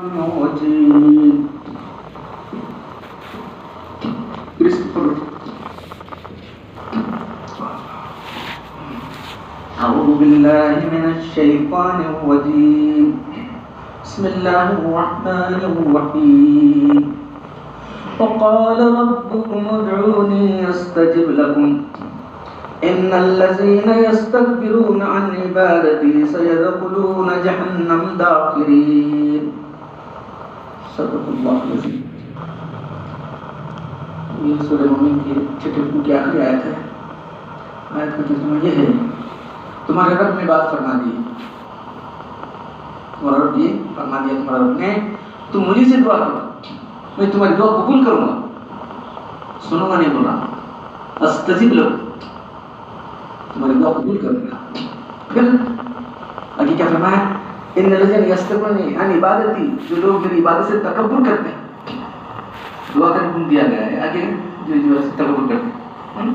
الرجيم. أعوذ بالله من الشيطان الرجيم. بسم الله الرحمن الرحيم. وقال ربكم ادعوني أستجب لكم إن الذين يستكبرون عن عبادتي سيدخلون جهنم داخرين. صدق اللہ العظیم. یہ سورہ مومن کی چھٹے رکوع کی آخری آیت ہے. آیت کا ترجمہ یہ ہے: تمہارے رب نے بات فرما دی. تمہارا رب یہ فرما دیا تمہارا رب نے تم مجھے سے دعا کرو، میں تمہاری دعا قبول کروں گا، سنوں گا نہیں بولا. استجب لکم، تمہاری دعا قبول کروں گا. پھر آگے کیا فرمایا؟ ان الذین یستکبرون عن عبادتی، جو لوگ میری عبادت سے تکبر کرتے ہیں. دعا کا حکم دیا گیا ہے آگے جو تکبر کرتے ہیں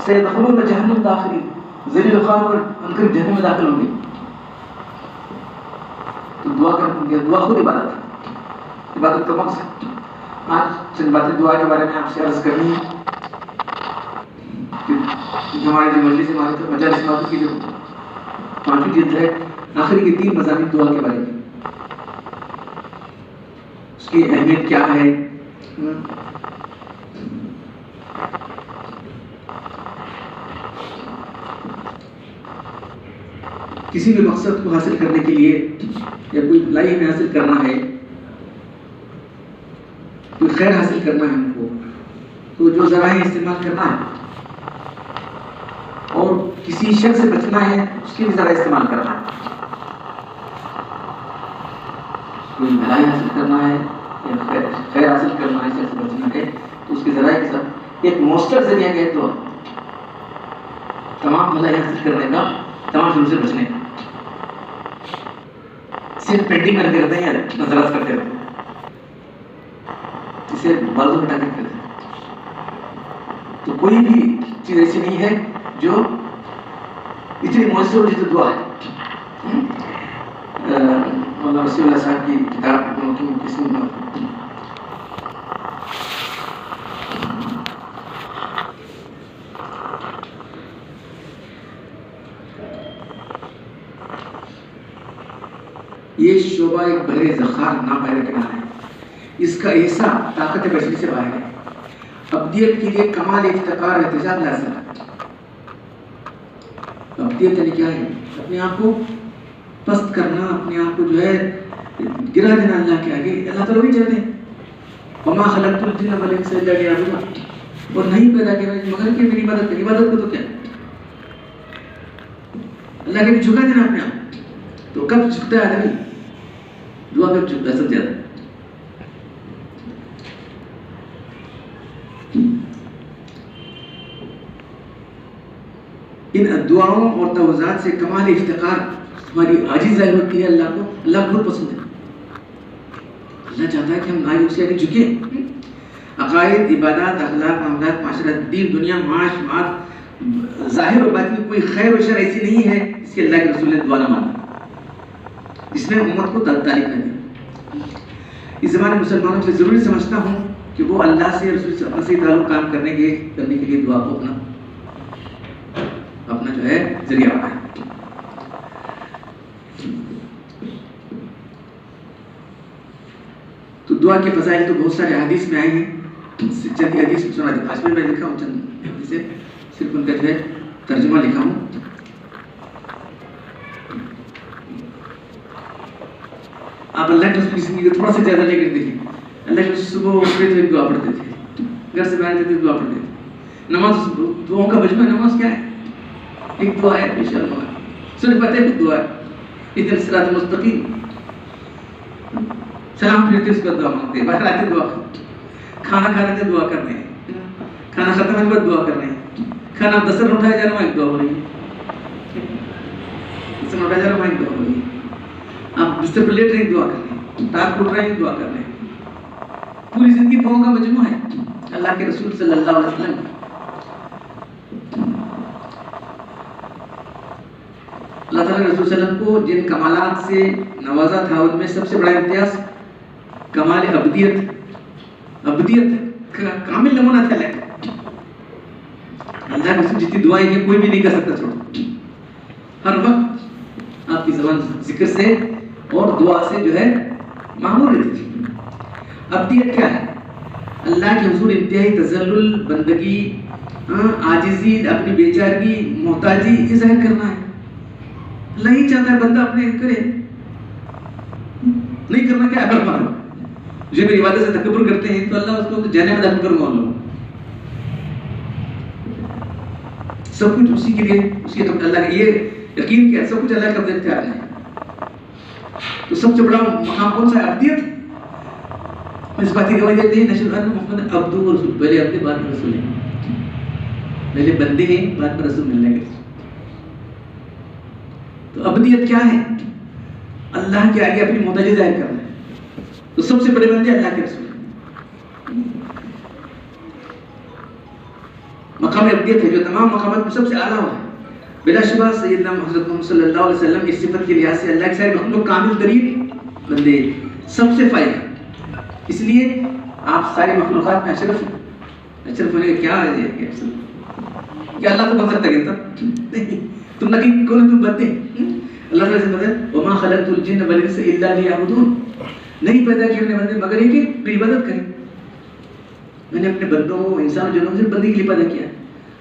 سیدخلون جہنم داخرین، ذلیل خوار اور انکر جہنم میں داخل ہوں گے. تو دعا کا حکم دیا. دعا خود عبادت ہے، عبادت کا مقصد. آج چند باتیں دعا کے بارے میں آپ سے عرض کرنی ہے کہ ہماری جو مجلس مجالس ماتو کی جو 5ویں جلد ہے، آخری کے 3 مضامین دعا کے بارے میں، اس کی اہمیت کیا ہے. کسی بھی مقصد کو حاصل کرنے کے لیے یا کوئی بھلائی ہمیں حاصل کرنا ہے، کوئی خیر حاصل کرنا ہے ہم کو، تو جو ذرائع استعمال کرنا ہے، اور کسی شر سے بچنا ہے اس کے بھی ذرائع استعمال کرنا ہے. کوئی بھلائی حاصل کرنا ہے یا خیر حاصل کرنا ہے، شر سے بچنا ہے، تو اس کے ذرائع کے ساتھ ایک مؤثر ذریعہ ہے تو تمام بھلائی حاصل کرنے کا، تمام شروع سے بچنے کا. صرف پینٹنگ کرتے رہتے ہیں یا نظراز کرتے رہتے ہیں، اسے بازو ہٹا کے کرتے ہیں. تو کوئی بھی چیز ایسی نہیں ہے جو اتنی مؤثر ہو جتنی دعا ہے. مولانا رسول اللہ صاحب کی کتاب یہ شعبہ ایک بھرے زخار ناپائرہ کنار ہے. اس کا حصہ طاقت بشری سے باہر ہے. ابدیت کے لیے کمال افتقار احتجاج لازم ہے. ابدیت یعنی کیا ہے؟ اپنے آپ کو پست کرنا، اپنے آپ کو جو ہے گرا دینا اللہ کے آگے. اللہ تعالیٰ وہی چاہتے ہیں وما خلقت الجن والانس الا لیعبدون، اور نہیں پیدا کیا مگر کہ میری عبادت کریں. عبادت کو تو کیا اللہ کے بھی جھکا دینا اپنے آپ. تو کب جھکتا ہے آدمی؟ دعا کب جھکتا ہے سب زیادہ؟ ان دعاؤں اور توازات سے کمال افتقار، ہماری عاجزی ظاہر ہوتی ہے اللہ کو. اللہ بہت پسند ہے. اللہ چاہتا ہے کہ ہم نائب سے آگے جھکیں. عقائد، عبادات، اخلاق، معاملات، معاشرت، دین، دنیا، معاش، مات، ظاہر و باطن کوئی خیر و شر ایسی نہیں ہے جس کے اللہ کے رسول نے دعا نہ مانا، جس نے امت کو تعلیم نہ دی. اس زمانے مسلمانوں سے ضروری سمجھتا ہوں کہ وہ اللہ سے، رسول سے اپنا صحیح تعلق قائم کرنے کے لیے دعا کو اپنا جو ہے ذریعہ بنائیں. تو دعا کے فضائل تو بہت سارے حدیث میں آئے ہیں. چند حدیث سنا دی. آج میں لکھا ہوں چند حدیثیں، صرف ان کا جو ہے ترجمہ لکھا ہوں. آپ اللہ کے رسول کی زندگی کو تھوڑا سا زیادہ لے کر دیکھیں. اللہ کے رسول صبح اٹھتے تھے دعا پڑھتے تھے، گھر سے باہر جاتے دعا پڑھتے تھے. نماز دعاؤں کا مجموعہ. نماز کیا ہے؟ ایک دعا ہے انشاءاللہ. سورۃ فاتحہ کی دعا ہے، اہدنا الصراط المستقیم. سلام پھرتے اس پر دعا مانگتے ہیں، باہر آتے دعا کرتے، کھانا کھا رہے تھے دعا کر رہے ہیں، کھانا ختم ہونے کے بعد دعا کر رہے ہیں. کھانا دسترخوان اٹھایا جا رہا ہے ایک دعا ہو رہی ہے، دسترخوان اٹھایا جا رہا ہے ایک دعا ہو رہی ہے. آپ بستر پر لیٹ رہے ہیں دعا کر رہے ہیں، ٹانگ اٹھ رہے ہیں دعا کر رہے ہیں. پوری زندگی دعاؤں کا مجموعہ ہے. اللہ کے رسول صلی اللہ علیہ وسلم اللہ تعالیٰ نے رسول صلی اللہ علیہ وسلم کو جن کمالات سے نوازا تھا ان میں سب سے بڑا امتیاز کمال عبدیت، عبدیت کا کامل نمونہ تھا. اللہ کے جتنی دعائیں ہیں کوئی بھی نہیں کر سکتا چھوڑ. ہر وقت آپ کی زبان ذکر سے اور دعا سے جو ہے معمور رہتی تھی. عبدیت کیا ہے؟ اللہ کے حضور انتہائی تذلل، بندگی، عاجزی، اپنی بیچارگی، محتاجی یہ ظاہر کرنا ہے. اللہ ہی چاہتا ہے بندہ اپنے کرے، نہیں کرنا کیا اگر مانو. جو میری عبادت سے تکبر کرتے ہیں تو اللہ اس کو جہنم میں داخل کروں گا. ان لوگوں سب کچھ اسی کے لیے، اس کے اللہ کے یہ یقین کیا سب کچھ اللہ کا قبضے اختیار ہے. تو سب سے بڑا مقام کون سا ہے؟ عبدیت. اس بات کی گواہی دیتے ہیں نشر ان محمد عبدہ و رسول، پہلے عبد بعد میں رسول ہیں، پہلے بندے ہیں بعد میں رسول ملنے کے. تو عبدیت کیا ہے؟ اللہ کے آگے اپنی محتاجی ظاہر کرنا ہے. تو سب سے بڑے بندے اللہ کے رسول ہیں. مقام عبدیت ہے جو تمام مقامات میں سب سے اعلیٰ ہے. بلا شبہ سیدنا محمد صلی اللہ علیہ وسلم اس صفت کے لحاظ سے اللہ کے سارے مخلوق کامل ترین بندے، سب سے فائدہ. اس لیے آپ ساری مخلوقات میں اشرف ہیں. اشرف ہونے کا کیا ہے؟ کیا اللہ تو بن سکتا ہے؟ تم نہ کون تم بندے. اللہ تعالیٰ سے بتا وما خلقت الجن والانس الا لیعبدون، نہیں پیدا کیا میں نے بندے مگر یہ کہ میری عبادت کریں. میں نے اپنے بندوں انسانوں جنوں سے بندگی کے لیے پیدا کیا.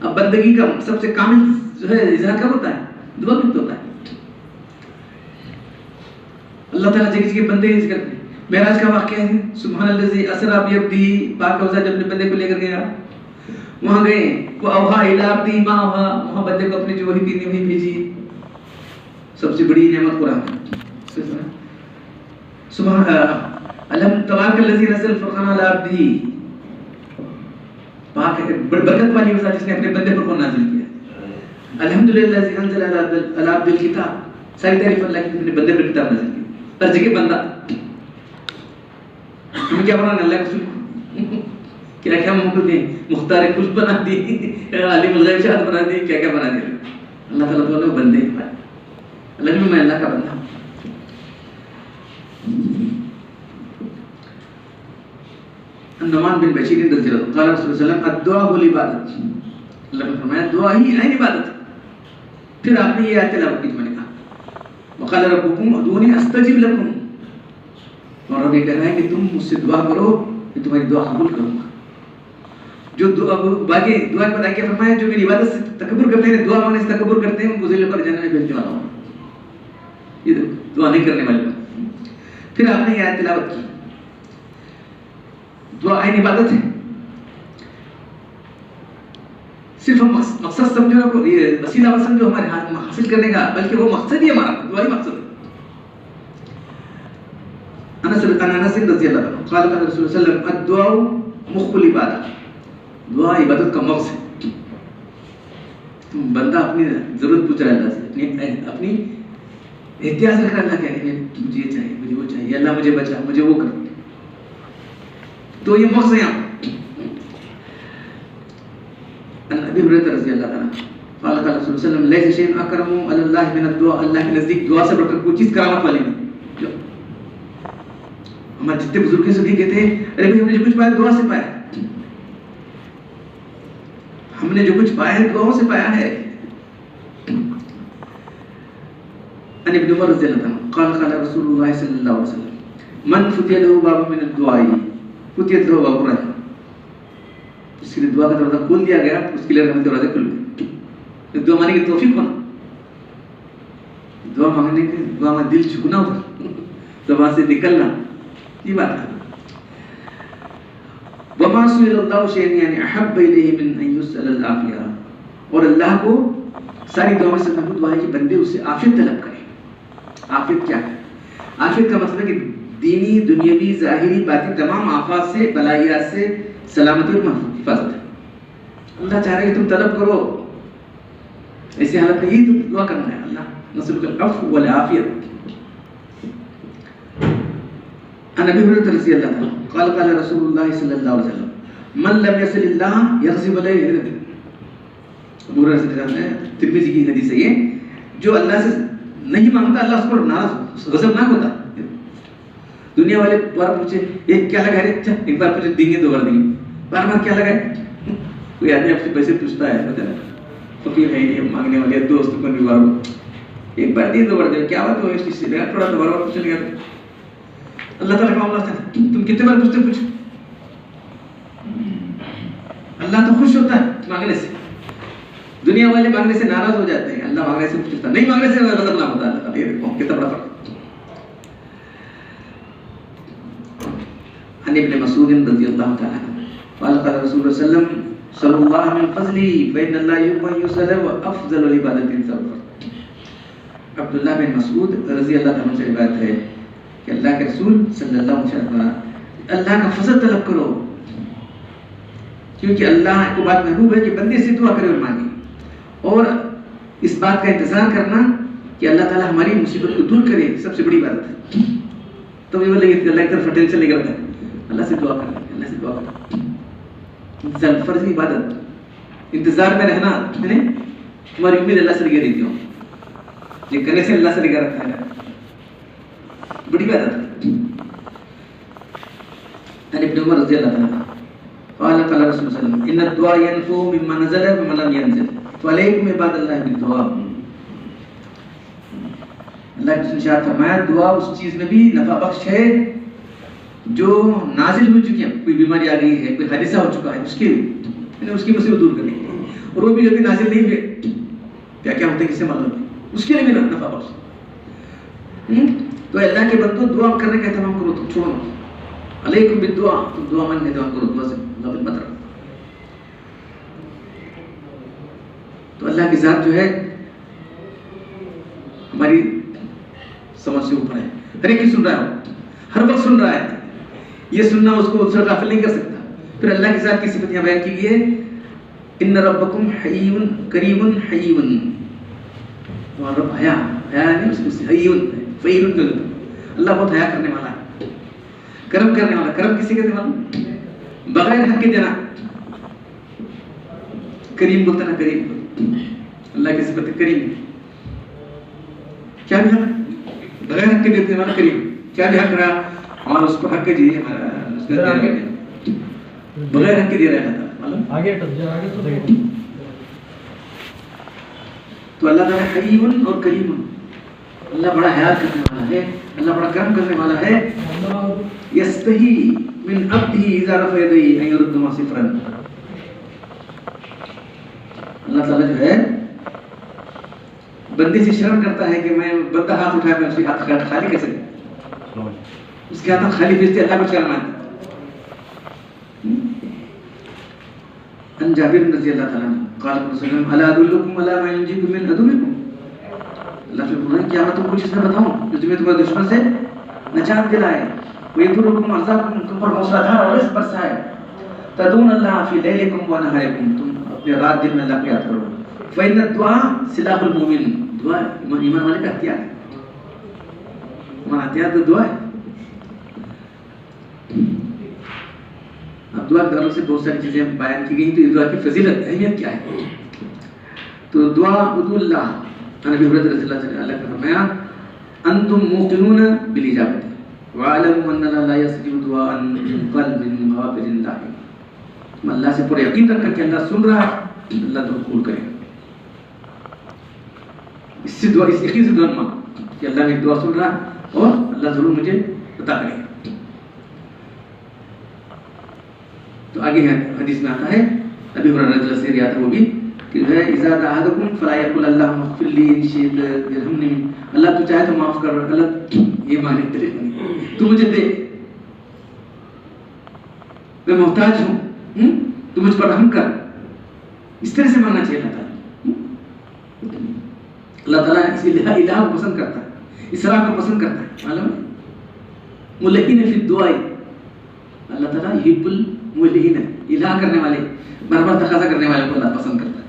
اب بندگی کا سب سے کامل جو ہے اظہار کب ہوتا ہے؟ دعا میں ہوتا ہے. اللہ تعالیٰ جگہ جگہ بندے ہی کرتے ہیں. معراج کا واقعہ ہے، سبحان الذی اسری بعبدہ، پاک اوزا جب اپنے بندے کو لے کر گیا وہاں گئے، وہ اوحا الی عبدہ ما اوحا، وہاں بندے کو اپنی جو وحی تھی وہی بھیجی. سب سے بڑی نعمت قرآن ہے. سبحان الحمد تبارک الذی نزل الفرقان علی عبدہ، پاک ہے برکت والی ذات جس نے اپنے بندے پر قرآن نازل کیا. الحمدللہ الذی انزل علی عبدہ الکتاب، ساری تعریف اللہ کی، اپنے بندے پر کتاب نازل کی. ہر جگہ بندہ. تمہیں کیا بنانا اللہ کے رسول؟ کیا کیا موقع دیں، مختار کل بنا دی، عالم الغیب شہاد بنا دی، کیا کیا بنا دیا. اللہ تعالیٰ تو بندے ہی پائے. اللہ بھی میں اللہ کا بندہ ہوں. نعمان بن بشیر رضی اللہ عنہ قال رسول اللہ صلی اللہ علیہ وسلم الدعاء العبادت، اللہ نے فرمایا دعا ہی عین عبادت. پھر آپ نے یہ آیت تلاوت کی جو میں نے کہا وقال ربکم ادعونی استجب لکم، اور رب یہ کہہ رہا ہے کہ تم مجھ سے دعا کرو کہ تمہاری دعا قبول کروں گا. جو دعا باقی دعا کے بعد کیا فرمایا جو میری عبادت سے تکبر کرتے ہیں، دعا مانگنے سے تکبر کرتے ہیں، ان کو ذل کر جہنم میں بھیجنے والا ہوں. یہ دعا نہیں کرنے والے لوگ. پھر آپ نے یہ آیت تلاوت کی. دعا عین عبادت ہے. صرف ہم مقصد سمجھو نا، یہ وسیلہ مت سمجھو ہمارے ہاتھ میں حاصل کرنے کا، بلکہ وہ مقصد ہی ہمارا دعا ہی مقصد ہے. انس رضی اللہ عنہ قال قال رسول اللہ صلی اللہ علیہ وسلم الدعاء مخ العبادہ، دعا عبادت کا مغز ہے. بندہ اپنی ضرورت پوچھ رہا ہے اللہ سے، اپنی احتیاط رکھ رہا ہے اللہ کہ مجھے یہ چاہیے، مجھے وہ چاہیے، اللہ مجھے بچا، مجھے وہ کر. تو یہ مغز ہے یہاں. ابی ہریرہ رضی اللہ عنہ قال قال رسول اللہ صلی اللہ علیہ وسلم لیس شیء اکرم علی اللہ من الدعاء، اللہ کے نزدیک دعا سے بڑھ کر کوئی چیز کرامت والی نہیں. ہمارے جتنے بزرگ ہیں سبھی کہتے ہیں ارے بھائی ہم نے جو کچھ پایا دعا سے پایا، ہم نے جو کچھ پایا ہے دعاؤں سے پایا ہے. ان ابن عمر رضی اللہ عنہ قال قال رسول اللہ صلی اللہ علیہ وسلم من فتح له باب من الدعاء فتحت له باب الرحمہ، جس کے لیے دعا کا دروازہ کھول دیا گیا اس کے لیے رحمت دروازے کھل گئے. دعا مانگنے کی توفیق ہونا، دعا مانگنے کی، دعا میں دل جھکنا ہوتا، زبان سے نکلنا، یہ بات ہے. وما سئل اللہ شیئا یعنی احب الیہ من ان یسأل العافیہ، اور اللہ کو ساری دعاؤں سے محبوب دعا ہے کہ بندے اس سے عافیت طلب کریں. عافیت کیا ہے؟ عافیت کا مطلب ہے کہ دینی، دنیاوی، ظاہری، باطنی تمام آفات سے، بلائیات سے سلامتی اور حفاظت ہے. اللہ چاہ رہے کہ تم طلب کرو ایسی حالت میں، یہی تم دعا کرنا ہے اللہ نسألک العفو والعافیت. عن ابي هريره رضي الله عنه قال قال رسول الله صلى الله عليه وسلم من لم يصل الله يغضب عليه. ابو ہریرہ سے ترمذی کی حدیث ہے یہ، جو اللہ سے نہیں مانگتا اللہ اس کو ناراض غضبناک ہوتا ہے. دنیا والے بار پوچھے ایک کیا لگا ہے, ایک بار پوچھے دیں گے, دو بار دیں گے, بار بار کیا لگا ہے. کوئی آدمی آپ سے پیسے پوچھتا ہے, پتہ نہیں فقیر ہے نہیں مانگنے والے دوست کو بھی بار ایک بار دے, دو بار دے, کیا بات ہو اس چیز سے لگا تھوڑا دوبارہ اور پوچھنے لگا. اللہ تعالیٰ کا معاملہ تھا, تم کتنے بار پوچھتے پوچھو. اللہ تو خوش ہوتا ہے مانگنے سے, دنیا والے مانگنے سے ناراض ہو جاتے ہیں, اللہ مانگنے سے خوش ہوتا ہے, نہیں مانگنے سے غضب نہ ہوتا ہے. یہ دیکھو کتنا بڑا فرق. عن ابن مسعود رضی اللہ تعالیٰ عنہ قال قال رسول اللہ صلی اللہ علیہ وسلم صلی اللہ من فضلی فإن اللہ یحب یسأل وافضل العبادت صرف. عبداللہ بن مسعود رضی اللہ تعالیٰ سے روایت ہے کہ اللہ کے رسول صلی اللہ علیہ وسلم اللہ کا فضل طلب کرو, کیونکہ اللہ کو بات محبوب ہے کہ بندے سے دعا کرے اور مانگے, اور اس بات کا انتظار کرنا کہ اللہ تعالیٰ ہماری مصیبت کو دور کرے سب سے بڑی بات ہے. تو یہ بولے کہ اللہ کی طرف ٹینشن لے کر اللہ سے دعا کرنا, اللہ سے دعا کرنا, فرض عبادت, انتظار میں رہنا. میں نے تمہاری امید اللہ سے لگے دیتی ہوں, یہ کرنے سے اللہ سے لگا رکھا ہے, بڑی بات ہے. ابن عمر رضی اللہ تعالیٰ قال قال رسول اللہ صلی اللہ علیہ وسلم ان الدعاء ينفع مما نزل ومما لم ينزل فعليكم عباد الله بالدعاء. اللہ نے ارشاد فرمایا دعا اس چیز میں بھی نفع بخش ہے جو نازل ہو چکی ہے. کوئی بیماری آ گئی ہے, کوئی حادثہ ہو چکا ہے, اس کے اس کی مصیبت دور کرنے کے لیے, اور وہ بھی جو بھی نازل نہیں ہوئے کیا کیا ہوتے ہیں کسے معلوم ہے, اس کے لیے بھی نفع بخش. تو اللہ کے بندو دعا کرنے کا اہتمام کرو, تم چھوڑو علیکم بالدعاء, تم دعا مانگنے دعا کرو, دعا سے اللہ مطلب. تو اللہ کی ذات جو ہے ہماری سمجھ سے اوپر ہے, ہر ایک کی سن رہا ہے, ہر وقت سن رہا ہے. یہ سننا اس کو غافل نہیں کر سکتا. پھر اللہ کی ذات کی صفت یہاں بیان کی گئی ہے ان ربکم حی کریم حی. تمہارا رب حیا نہیں, اس کو حی فعیل, اللہ بہت حیا کرنے والا ہے, کرم کرنے والا. کرم کسی کہتے ہیں بغیر حق کے دینا, کریم بولتا نا, کریم اللہ کی صفت ہے کریم. کیا بھی حق بغیر حق کے دیتے والا کریم, کیا بھی حق رہا اور اس کو حق کے دیے بغیر حق کے دے رہا ہے. تو اللہ تعالیٰ حیون اور کریم, اللہ بڑا حیات کرنے والا ہے, اللہ بڑا کرم کرنے والا ہے. یستحی من عبدہ اذا رفع یدیہ ان یردہما صفرا. اللہ تعالیٰ جو ہے بندے سے شرم کرتا ہے کہ میں بندہ ہاتھ اٹھائے میں اس کے ہاتھ خالی کیسے دیں, اس کے ہاتھ خالی بھیجتے اللہ کچھ کرنا ہے. ان جابر رضی اللہ تعالیٰ عنہ قال رسول اللہ الا ادلکم علی ما ینجیکم من عدوکم. اللہ سے بولا کیا میں تم کو چیز نہ بتاؤں جو تمہیں تمہارے دشمن سے نجات دلائے, ویدرکم عذابکم, تم پر موسلا دھار اور رزق برسائے, تدعون اللہ فی لیلکم و نہارکم, تم اپنے رات دن میں اللہ کو یاد کرو. فإن الدعاء سلاح المؤمن, دعا ایمان والے کا ہتھیار ہے, ہمارا ہتھیار تو دعا ہے. اب دعا کی طرف سے بہت ساری چیزیں بیان کی گئی, تو یہ دعا کی فضیلت اہمیت کیا ہے. تو دعا ادعو اللہ, نبی حضرت رضی اللہ تعالیٰ عنہ نے فرمایا انتم موقنون بالاجابت وعلموا ان اللہ لا یستجیب دعاء من قلب غافل لاہی. تم اللہ سے پورے یقین رکھ کر کہ اللہ سن رہا ہے, اللہ تو قبول کرے. اس سے دعا, اس یقین سے دعا مانگو کہ اللہ میری دعا سن رہا ہے اور اللہ ضرور مجھے عطا کرے گا. تو آگے ہے حدیث میں آتا ہے نبی ہریرہ رضی اللہ سے روایت ہے وہ بھی کہ ہے اذا دعاکم فلا یقل اللهم اغفر لي ان شئت ارحمني, اللہ تو چاہے تو معاف کر, اللہ یہ مانے تیرے تو مجھے دے, میں محتاج ہوں, تو مجھ پر رحم کر. اس طرح سے ماننا چاہیے اللہ تعالیٰ. اللہ تعالیٰ اس الہ کو پسند کرتا ہے, اسراف کو پسند کرتا ہے. معلوم ہے ملحین فی الدعاء, اللہ تعالیٰ یحب الملحین, الہ کرنے والے, بار بار تقاضا کرنے والے کو اللہ پسند کرتا ہے.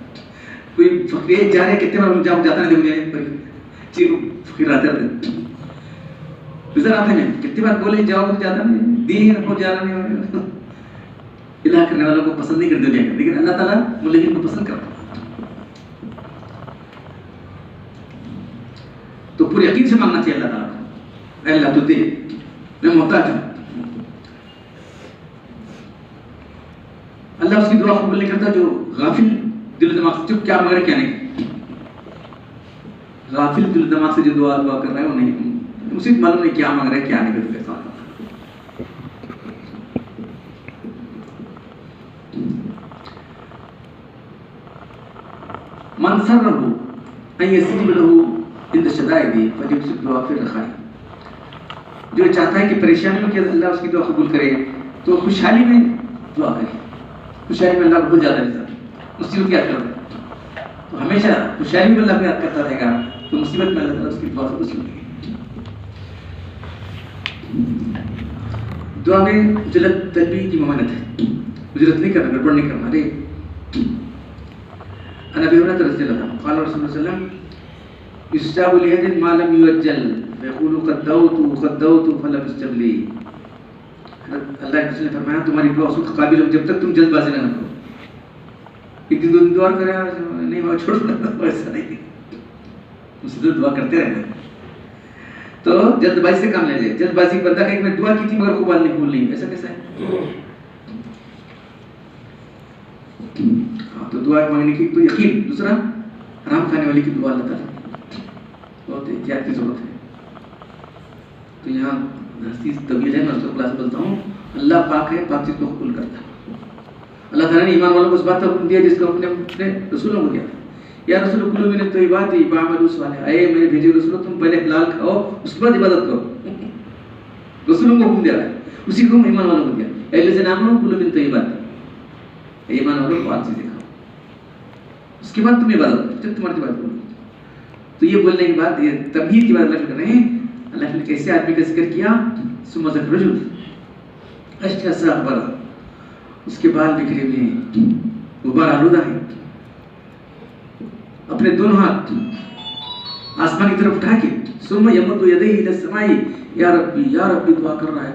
کوئی فقیر جا رہے کتنے بار جاتا نہیں مجھے چیز فقیر آتے رہتے نظر آتے ہیں, کتنی بار بولے جاؤ تو جاتا نہیں, دین رکھو جا رہا نہیں. الہ کرنے والوں کو پسند نہیں کرتے دنیا کا, لیکن اللہ تعالیٰ ملحین کو پسند کرتا ہے. تو پورے یقین سے مانگنا چاہیے اللہ تعالیٰ کو، اے اللہ تو دے، میں محتاج ہوں۔ اللہ اس کی دعا قبول نہیں کرتا جو غافل دل و دماغ سے چپ کیا مانگ رہے کیا نہیں، غافل دل و دماغ سے جو دعا کر رہا ہے وہ نہیں، اسے معلوم نہیں کیا مانگ رہا ہے کیا نہیں کر سکتا۔ من سرہ ان یستجیب لہ عند الشدائد فلیمسک دعا فی الرخاء، جو چاہتا ہے کہ پریشانیوں کے اللہ اس کی دعا قبول کرے تو خوشحالی میں دعا کرے، خوشحالی میں اللہ کو بہت زیادہ ملتا ہے، مصیبت یاد کرتا ہے تو ہمیشہ خوشحالی میں اللہ کو یاد کرتا رہے گا تو مصیبت میں اللہ تعالیٰ اس کی دعا سے وصول کرے گا۔ دعا میں اجلت تلبیہ کی ممانعت ہے، اجلت نہیں کرنا، گڑبڑ نہیں کرنا۔ ارے عن ابي هريره رضي الله عنه قال رسول الله صلى الله عليه وسلم يستجاب لأحد ما لم يؤجل فيقول قد دعوت فلم يستجب لي، اللہ کے رسول نے فرمایا تمہاری دعا اس وقت قابل ہو جب تک تم جلد بازی نہ کرو، ایک دن دو دن دعا کرے نہیں ہوا چھوڑ دو، ایسا نہیں، مسلسل دعا کرتے رہنا تو جلد بازی سے کام لے جائے۔ جلد بازی بندہ کہیں میں دعا کی تھی مگر قبول نہیں قبول نہیں، ایسا کیسا ہے؟ تو دعا مانگنے کی تو یقین، دوسرا حرام کھانے والی کی دعا اللہ تعالیٰ بہت احتیاط کی ضرورت ہے۔ تو یہاں ہستی طویل ہے، میں اس کو کلاس بولتا ہوں، اللہ پاک ہے، پاک چیز کو قبول کرتا ہے۔ اللہ تعالیٰ نے ایمان والوں کو اس بات کا حکم دیا جس کا حکم نے اپنے رسولوں کو دیا تھا، یا رسول کلوا من الطیبات واعملوا صالحا، اے میرے بھیجے رسولوں تم پہلے حلال کھاؤ اس کے بعد عبادت کرو، رسولوں کو حکم دیا ہے، اسی کو ایمان والوں کو دیا، اے الذین آمنوا کلوا من الطیبات، ایمان والوں کو پاک چیزیں کھاؤ اس کے بعد تم عبادت کرو، جب تمہاری عبادت کرو۔ تو یہ بولنے کے بعد یہ تمہید کی بات اللہ کر رہے ہیں، اللہ نے کیسے آدمی کا ذکر کیا، ثم ذکر رجل اشجع اغبر، اس کے بال بکھرے ہوئے ہیں، غبار آلودہ ہیں، اپنے دونوں ہاتھ آسمان کی طرف اٹھا کے ثم یمد یدیہ الی السماء یا ربی دعا کر رہا ہے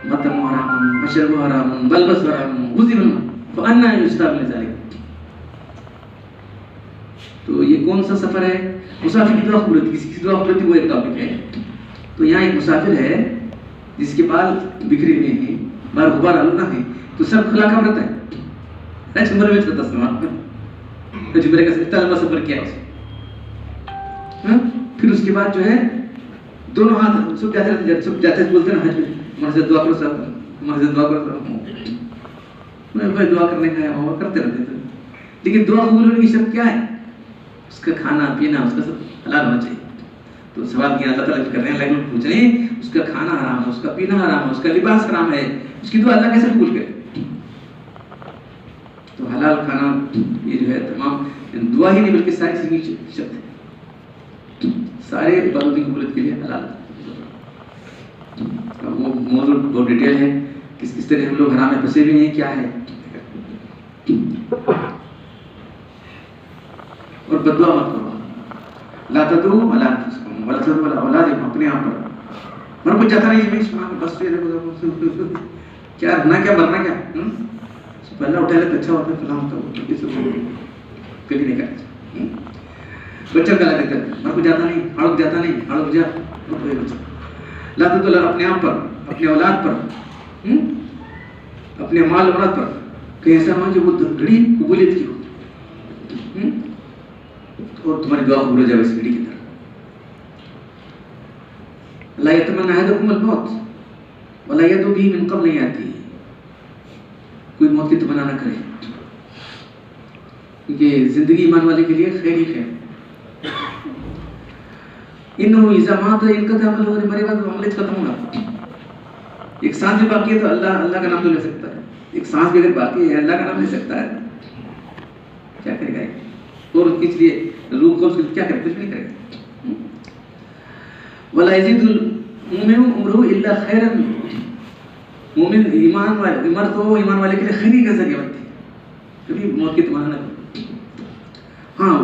مطعم حرام مشرب حرام ملبس حرام غصب فانا یستجاب لذلک۔ تو یہ کون سا سفر ہے؟ مسافر کی دعا قبول ہوتی ہے، کسی کی دعا قبول ہوتی ہے وہ ایک ٹاپک ہے۔ تو یہاں ایک مسافر ہے جس کے بال بکھرے ہوئے ہیں، بال غبار آلودہ ہیں، تو سر کھلا کب رہتا ہے؟ جمرے میں چھوٹا سما جمرے کا اتنا لمبا سفر کیا اس پھر اس کے بعد جو ہے دونوں ہاتھ سب جاتے بولتے ہیں حج میں ہمارے سے دعا کرو صاحب، ہمارے سے دعا کرو صاحب، میں بھائی دعا کرنے کا ہے اور کرتے رہتے تھے، لیکن دعا قبول ہونے کی شرط کیا ہے؟ اس کا کھانا پینا اس کا سب حلال ہونا چاہیے۔ تو سوال کیا اللہ تعالیٰ کر رہے ہیں، اللہ پوچھ رہے ہیں اس کا کھانا حرام ہے، اس کا پینا حرام ہے، اس کا لباس حرام ہے، اس کی دعا اللہ کیسے قبول کرے؟ تو حلال کھانا یہ جو ہے تمام دعا ہی نہیں بلکہ ساری چیزیں کی شرط ہے، سارے عبادت کی قبولیت کے لیے حلال۔ وہ موضوع بہت ڈیٹیل ہے، کس طرح ہم لوگ حرام میں پھنسے بھی ہیں، کیا ہے، اور بددعا مت کرو، لا تدعوا علی انفسکم ولا تدعوا علی اولادکم، اپنے آپ پر مرنا جاتا نہیں، بس کیا رہنا کیا مرنا کیا، پہلا اٹھا لے تو اچھا ہوتا ہے، فلاں ہوتا ہے، کبھی نہیں کرنا بچہ کا لگا کرتا ہے، مرنا جاتا نہیں، ہڑک جاتا نہیں، ہڑک جا بچہ، لا تدعوا اپنے آپ پر، اپنے اولاد پر، اپنے مال اولاد پر، کہ ایسا ہو جو وہ گھڑی قبولیت کی ہو اور تمہاری دعا قبول ہو جائے اس گھڑی کی طرح۔ لا یتمنى احدکم الموت ولا یدعو به من قبل ان یأتی، کوئی موت کی تمنا نہ کرے کیونکہ زندگی ایمان والے کے لیے خیر ہی خیر، انه اذا مات انقطع عمله، مرے بعد عمل ختم ہوگا، ایک سانس بھی باقی ہے تو اللہ کا نام تو لے سکتا ہے، ایک سانس بھی اگر باقی ہے اللہ کا نام لے سکتا ہے، کیا کرے گا اور کس لیے روح کو کیا کرے، کچھ نہیں کرے گا۔ ولا یزید المؤمن عمره الا خیرا، مومن ایمان والے عمر تو ایمان والے کے لیے خیر ہی کا ذریعہ بنتی ہے، کبھی موت کی تمنا نہ کرو۔ ہاں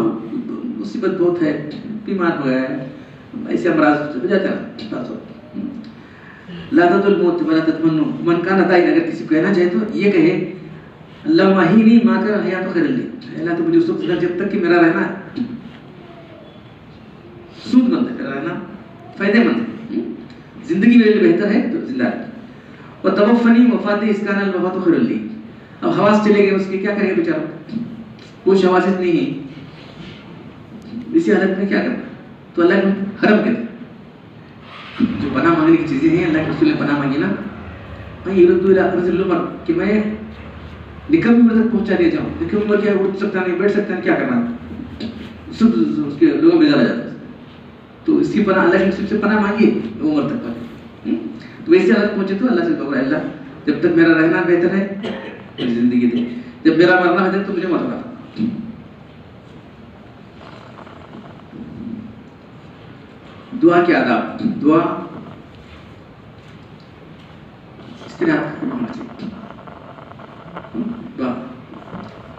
مصیبت بہت ہے، بیمار ہو گیا ہے، ایسے امراض ہو جاتا ہے، لا تدعوا الموت ولا تتمنوا من كان دائما، اگر کسی کو کہنا چاہے تو یہ کہے اللهم احینی ما کان حیات خیر لی، اللہ تو مجھے اس وقت جب تک کہ میرا رہنا ہے سود مند ہے، رہنا فائدہ مند ہے، زندگی میرے لیے بہتر ہے تو زندہ ہے. اور توفنی وفات اس کا نال وفات خیر لی. اب حواس چلے گئے اس کے کیا کریں گے بیچارہ، کچھ حواس نہیں ہے، اسی حالت میں کیا کرنا. تو اللہ نے حرم کہتے جو پناہ مانگنے کی چیزیں ہیں، اللہ کے رسول نے پناہ مانگی نا، بھائی کہ میں نکم عمر تک پہنچا دیا جاؤں. نکم عمر کیا اٹھ سکتا نہیں، بیٹھ سکتا نہیں، کیا کرنا، سب اس کے لوگوں میں ڈالا جاتا ہے. تو اس کی پناہ اللہ کے رسول سے پناہ مانگیے عمر تک والے. تو ویسے حالت پہنچے تو اللہ سے دعا کرے، اللہ جب تک میرا رہنا بہتر ہے مجھے زندگی دے، جب میرا مرنا ہے تو مجھے مرنا. دعا کے آداب. دعا اس طرح ہونا چاہیے. دعا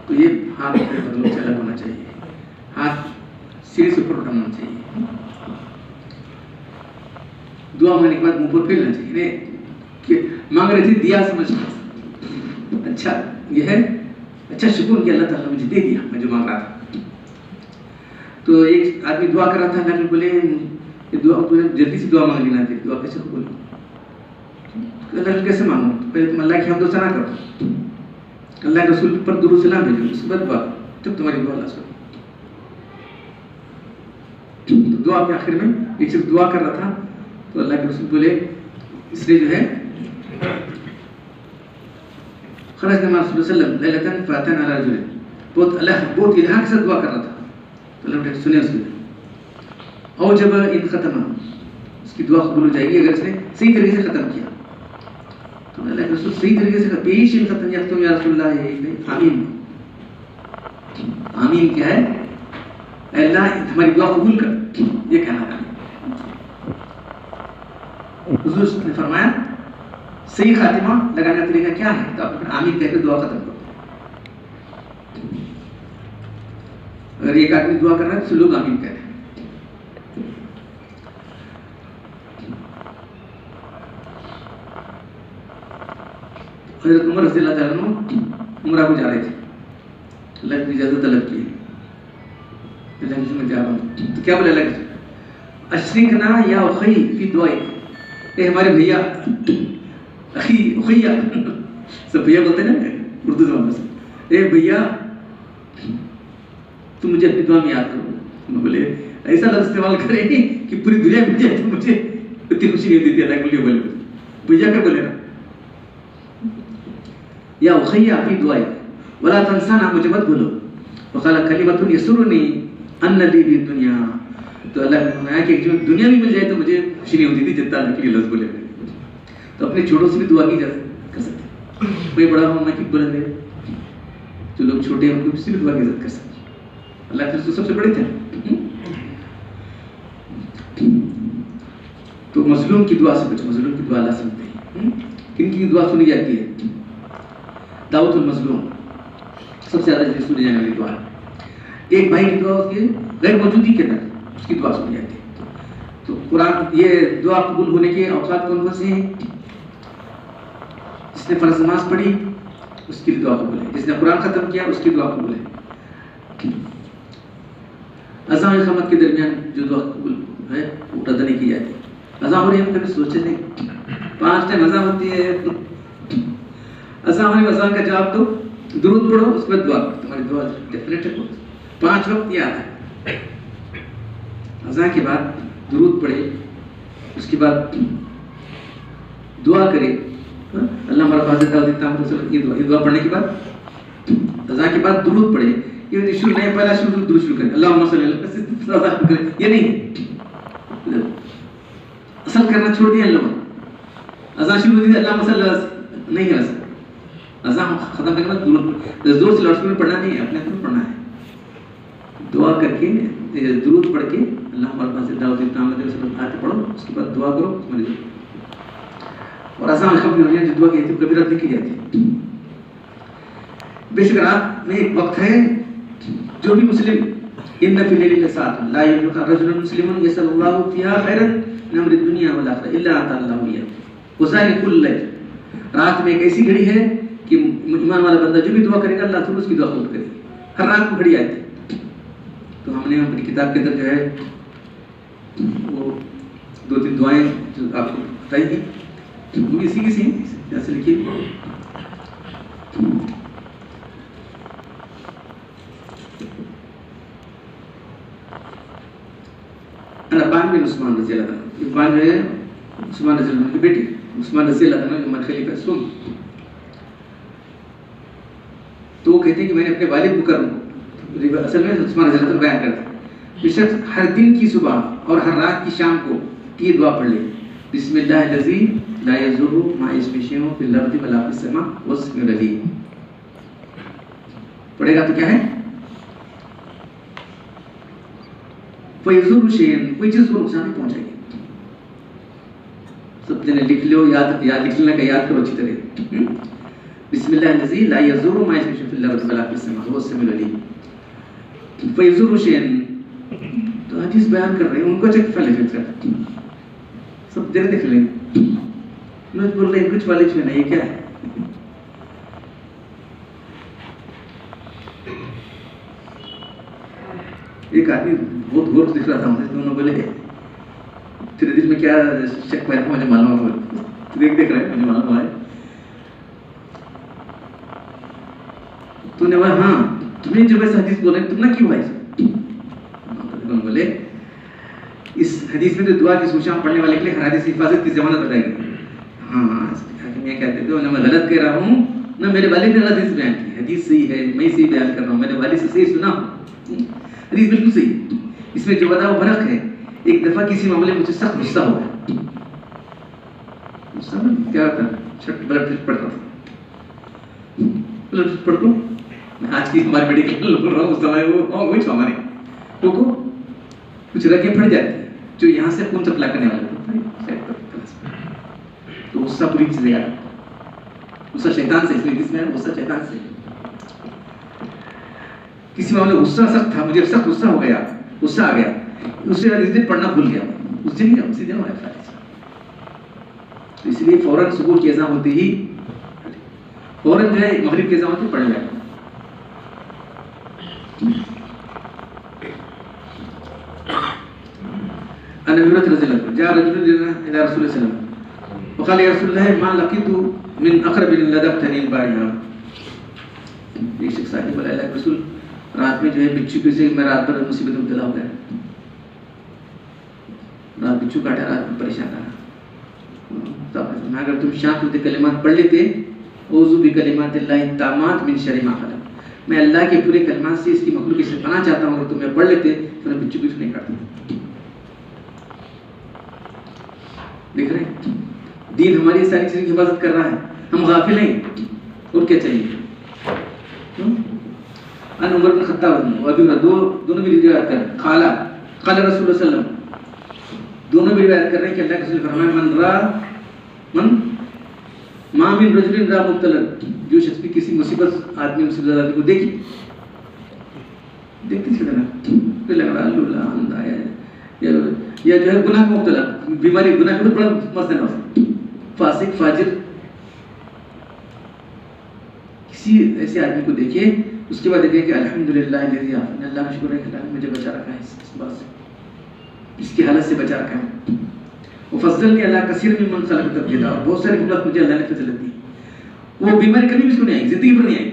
تو یہ ہاتھ بدلوں سے الگ ہونا چاہیے، ہاتھ سرے سے اوپر اٹھانا چاہیے. دعا مانگنے کے بعد منہ پر پھیرنا چاہیے کہ مانگ رہے تھے دیا سمجھ. اچھا یہ ہے اچھا شکر کہ اللہ تعالیٰ نے مجھے دے دیا میں جو مانگ رہا تھا. تو ایک آدمی دعا کر رہا تھا، اللہ نے بولے دعا تو جلدی سے دعا مانگ لینا تھی، دعا کیسے قبول؟ اللہ نے کیسے مانگو؟ پہلے تم اللہ کی حمد و ثنا کرو، اللہ کے رسول پر درود سلام بھیجو، اس کے بعد دعا، جب تمہاری دعا اللہ سنو. تو دعا کے آخر میں ایک صرف دعا کر رہا تھا تو اللہ کے رسول بولے اس نے جو ہے خرجنا مع رسول صلی اللہ علیہ وسلم لیلۃ فاتانا علی رجل، بہت الہا کے ساتھ دعا کر رہا تھا. تو اللہ نے سنے اس کی او جب ان ختم، اس کی دعا قبول ہو جائے گی اگر اس نے صحیح طریقے سے ختم کیا. تو اللہ کے رسول صحیح طریقے سے پیش ان ختم یختم یا رسول اللہ آمین. آمین کیا ہے؟ اے اللہ ہماری دعا قبول کر، یہ کہنا ہے. حضور نے فرمایا صحیح خاتمہ لگانے کا طریقہ کیا ہے؟ تو آپ آمین کہہ کے دعا ختم کرو. اگر ایک آدمی دعا کر رہا ہے تو لوگ آمین کہتے ہیں. حضرت عمر رضی اللہ تعالیٰ عنہ عمرہ کو جا رہے تھے، اللہ کی اجازت طلب کی، اللہ کی میں جا رہا ہوں. تو کیا بولے اللہ کی اشرکنا یا اخی فی دعائی، اے ہمارے بھیا، اخی اخیا سب بھیا بولتے ہیں نا اردو زبان میں، اے بھیا تم مجھے اپنی دعا میں یاد کرو. بولے ایسا لفظ استعمال کریں کہ پوری دنیا میں جائے تو مجھے اتنی خوشی نہیں دیتی. اللہ کے لیے بولے بھیا کیا بولے نا، یا اخیا فی دعائی ولا تنسانا، مجھے مت بھولو. وقال کلمۃ یسرنی ان لی فی الدنیا، تو اللہ نے فرمایا کہ جو دنیا بھی مل جائے تو مجھے خوشی نہیں ہوتی تھی جتنا اللہ کے لیے لفظ بولے. تو اپنے چھوٹوں سے بھی دعا کی جا کر سکتے، کوئی بڑا ہو میں کہ بلند ہے، جو لوگ چھوٹے ہیں ان کو بھی دعا کی عزت کر سکتے. اللہ کے رسول سب سے بڑے تھے. تو مظلوم کی دعا سے بچو، مظلوم کی دعا اللہ سنتے ہیں. کن کی دعا سنی جاتی ہے؟ دعوت المظلوم سب سے زیادہ سنی جانے والی دعا ہے. ایک بھائی کی دعا اس کی غیر موجودگی کے اندر اس کی دعا سنی جاتی ہے. تو قرآن یہ دعا قبول ہونے کے اوقات کون کون سے ہیں؟ جس نے فرض نماز پڑھی اس کی دعا قبول ہے، جس نے قرآن ختم کیا اس کی دعا قبول ہے. اذان و اقامت کے درمیان جو دعا قبول ہے وہ ادا نہیں کی جاتی. اذان ہو رہی ہے ہم کبھی سوچے نہیں، 5 ٹائم اذان ہوتی ہے، اذان ہونے اذان کا جواب دو، درود پڑھو، اس کے بعد دعا کرو، تمہاری دعا ڈیفینیٹ ہے. 5 وقت یاد ہے، اذان کے بعد درود پڑھے، اس کے بعد دعا کرے، اللہ ہمارا حاضر دعوت دیتا ہوں. یہ دعا پڑھنے کے بعد اذان کے بعد درود پڑھے. یہ شروع نہیں، پہلا شروع درود شروع کریں اللہم صلی اللہ علیہ وسلم، یہ نہیں اصل کرنا چھوڑ دیا. اللہ اذان شروع ہوتی ہے اللہم صلی اللہ علیہ وسلم نہیں ہے. اذان ختم کرنے کے بعد درود زور سے لاؤڈ اسپیکر پڑھنا نہیں ہے، اپنے اندر پڑھنا ہے. دعا کر کے درود پڑھ کے اللہ ہمارے پاس دعوت دیتا ہوں آتے پڑھو، اس کے بعد دعا کرو تمہاری دعا. اور اذان ختم ہونے جو دعا کی جاتی ہے کبھی رد نہیں کی جاتی. بے شک رات میں ایک وقت ہے جو بھی مسلم ان فی اللیل لساعۃ لا یملک رجل مسلم یسأل اللہ فیہا خیرا من امر الدنیا والآخرہ الا اعطاہ اللہ ایاہ وذلک کل لیل. رات میں ایک ایسی گھڑی ہے کہ ایمان والا بندہ جو بھی دعا کرے گا اللہ تعالیٰ اس کی دعا قبول کرے گا. ہر رات کو گھڑی آتی ہے. تو ہم نے اپنی کتاب کے اندر جو ہے وہ 2-3 دعائیں جو آپ کو بتائی گئی وہ اسی کی سی جیسے لکھی عبان بن عثمان رضی اللہ عنہ. عبان جو ہے عثمان رضی اللہ عنہ کی بیٹی, عثمان رضی اللہ عنہ عمر خلیفہ اسلام. تو وہ کہتے ہیں کہ میں نے اپنے والد مکرم اصل میں عثمان رضی اللہ عنہ بیان کرتے ہیں کہ شخص ہر دن کی صبح اور ہر رات کی شام کو یہ دعا پڑھ لے, بسم اللہ الذی لا یضر مع اسمہ شیء فی الارض ولا فی السماء والسمیع العلیم. پڑھے گا تو کیا ہے, فیضر شیء, کوئی چیز کو نقصان نہیں پہنچائے گی. سب جنے لکھ لو, یاد لکھ لینا کا یاد کرو اچھی طرح. بسم اللہ الذی لا یضر مع اسمہ شیء فی الارض ولا فی السماء والسمیع العلیم. فیضر شیء تو حدیث بیان کر رہے ہیں, ان کو چیک فیل افیکٹ کرتا ہے. سب جنے دیکھ لیں نوٹ بول رہے ہیں کچھ والے چھوڑنا, یہ کیا ہے؟ ایک آدمی بہت غور سے دکھ رہا تھا مجھے, دونوں بولے تیرے دل میں کیا شک پیدا ہوا, مجھے معلوم ہوا, دیکھ رہا ہے مجھے معلوم ہوا ہے. تو نے بولا ہاں تمہیں جو ایسا حدیث بولے تم نہ کیوں بھائی؟ دونوں بولے اس حدیث میں تو دعا کی سوچا پڑھنے والے کے لیے ہر حدیث حفاظت کی ضمانت بتائی گئی. ہاں میں کہتے تھے نہ میں غلط کہہ رہا ہوں نہ میرے والد نے غلط حدیث بیان کی, حدیث صحیح ہے, میں صحیح بیان کر رہا ہوں, میرے والد سے صحیح سنا ہوں, حدیث بالکل صحیح. اس میں جو بتا وہ فرق ہے. ایک دفعہ کسی معاملے میں مجھے سخت غصہ ہوا ہے. غصہ میں کیا ہوتا ہے, چھٹ بلڈ پریشر پڑتا تھا, بلڈ پریشر پڑھ دوں میں. آج کی ہمارے میڈیکل بول رہا ہوں, اس سمے وہ وہی ہمارے کو کچھ رگیں پھٹ جاتی ہیں جو یہاں سے خون سپلائی کرنے والے ہوتے ہیں. تو غصہ بری چیز ہے, غصہ شیطان سے, اس لیے کس میں غصہ شیطان سے. کسی معاملے غصہ سخت تھا, مجھے سخت غصہ ہو گیا, غصہ آ گیا, اس دن پڑھنا بھول گیا, اس دن کیا اسی دن ہوا ہے. تو اس لیے فوراً صبح کی اذان ہوتی ہی فوراً جو ہے مغرب کی اذان ہوتی پڑھ لیا. عن ابي هريره رضي الله عنه جاء رجل الى رسول الله صلى الله عليه وسلم وقال يا رسول الله ما لقيت من اقرب لدغتني البارحه. ایک شخص آگے بولا اللہ کے رسول رات میں جو ہے بچھو سے میں رات بھر مصیبت میں مبتلا ہو گیا, رات بچھو کاٹا, رات میں پریشان رہا. اگر تم شام کو کلمات پڑھ لیتے, اعوذ بکلمات اللہ التامات من شر ما خلق, میں اللہ کے پورے کلمات سے اس کی مخلوق سے پناہ چاہتا ہوں, اگر تم پڑھ لیتے تو میں بچھو کچھ نہیں کاٹتا. دیکھ رہے ہیں دین ہماری ساری چیزوں کی حفاظت کر رہا ہے, ہم غافل ہیں. اور کیا چاہیے؟ ان عمر بن خطاب ابھی دونوں بھی روایت کر قال رسول اللہ صلی اللہ علیہ وسلم, دونوں بھی روایت کر رہے ہیں کہ اللہ کے رسول فرمایا من ما من رجل را مبتلا, جو شخص بھی کسی مصیبت آدمی مصیبت کو دیکھتے چھوڑے نا, پھر لگ رہا اللہ اندھا ہے یا جو ہے گناہ کا مبتلا, بیماری گناہ کا بڑا مسئلہ ہے, فاسق فاجر کسی ایسے آدمی کو دیکھے, اس کے بعد دیکھیں کہ الحمدللہ الذی عافانی, اللہ کا شکر ہے کہ اللہ نے مجھے بچا رکھا ہے اس بات سے, اس کی حالت سے بچا رکھا ہے. وفضلنی علی کثیر ممن خلق تفضیلا, اور بہت سارے خلق مجھے اللہ نے فضیلت دی. وہ بیماری کبھی بھی اس کو نہیں آئی, زندگی پر نہیں آئی.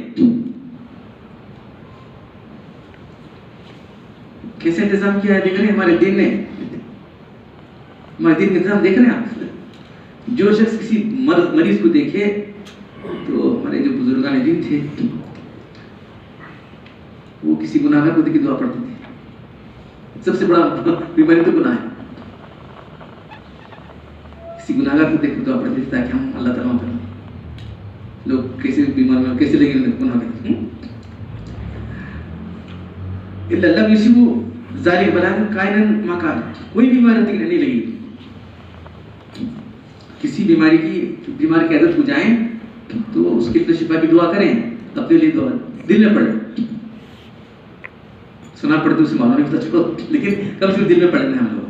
کیسے انتظام کیا ہے دیکھ رہے ہیں ہمارے دین نے, ہمارے دین کا انتظام دیکھ رہے ہیں آپ. جو شخص کسی مریض کو دیکھے, تو ہمارے جو بزرگان دین تھے وہ کسی گناہگار کو دیکھ کے دعا پڑھتے تھے. سب سے بڑا بیماری تو گناہ ہے, کسی گناہگار کو دیکھ کے دعا پڑھتے تھے تاکہ ہم اللہ تعالیٰ پر لوگ کیسے بیمار میں کیسے لگے گناہ کرتے. اللہ یصیب ذالک بلاء کائنا ما کان, کوئی بیماری نہیں لگی. کسی بیمار کی عادت ہو جائیں تو اس کے لیے شفا کی دعا کریں, اپنے لیے دعا دل میں پڑھیں. سنا پڑھتے اسے معلوم نہیں پتا چکا, لیکن کم سے کم دل میں پڑھیں ہم لوگ.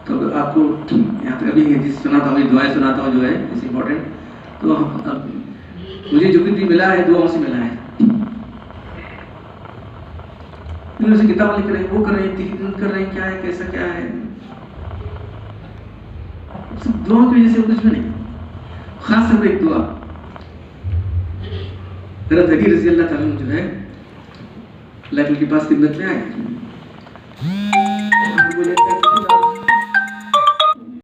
تو آپ کو یہاں تک ابھی سناتا ہوں، دعائیں سناتا ہوں جو ہے اس امپورٹنٹ. تو مجھے جو کچھ بھی ملا ہے دعاؤں سے ملا ہے. سے کتاب لکھ رہے ہیں، وہ کر رہے ہیں، کر رہے ہیں، کیا ہے کیسا کیا ہے، دعاؤں کی وجہ سے کچھ بھی نہیں. خاص طور پہ ایک دعا حضرت علی رضی اللہ تعالیٰ جو ہے اللہ کے پاس خدمت میں آئے.